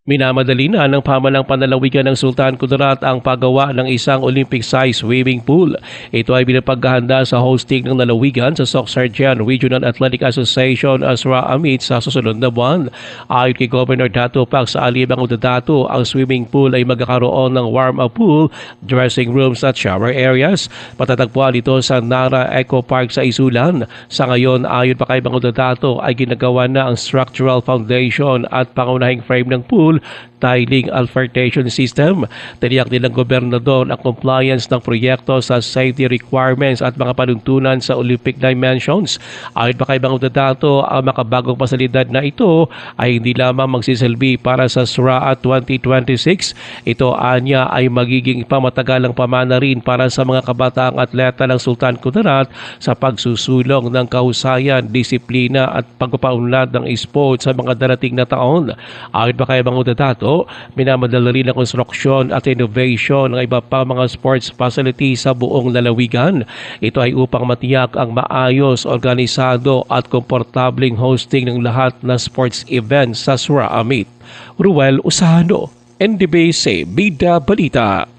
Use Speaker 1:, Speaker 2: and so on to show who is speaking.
Speaker 1: Minamadali na ng pamahalang panlalawigan ng Sultan Kudarat ang paggawa ng isang Olympic-sized swimming pool. Ito ay binapaghahanda sa hosting ng lalawigan sa Socsargen Regional Athletic Association Asra Amit sa susunod na buwan. Ayon kay Governor Dato Pac sa Alibang Udadato, ang swimming pool ay magkakaroon ng warm-up pool, dressing rooms at shower areas. Patatagpuan ito sa Nara Eco Park sa Isulan. Sa ngayon, ayon pa kay Udadato, ay ginagawa na ang structural foundation at pangunahing frame ng pool, tiling alfaltation system. Tiniyak nilang gobernador ang compliance ng proyekto sa safety requirements at mga panuntunan sa Olympic dimensions. Ayon pa kay Udadato, ang makabagong pasalidad na ito ay hindi lamang magsisilbi para sa SRA 2026. Ito anya ay magiging pamatagalang pamana rin para sa mga kabataang atleta ng Sultan Kudarat sa pagsusulong ng kahusayan, disiplina at pagpapaunlad ng sport sa mga darating na taon. Ayon pa kay Udadato, minamadala rin ang konstruksyon at innovation ng iba pa mga sports facilities sa buong lalawigan. Ito ay upang matiyak ang maayos, organisado at komportabling hosting ng lahat na sports events sa Sura Amit. Ruel Usano, NDBC Bida Balita.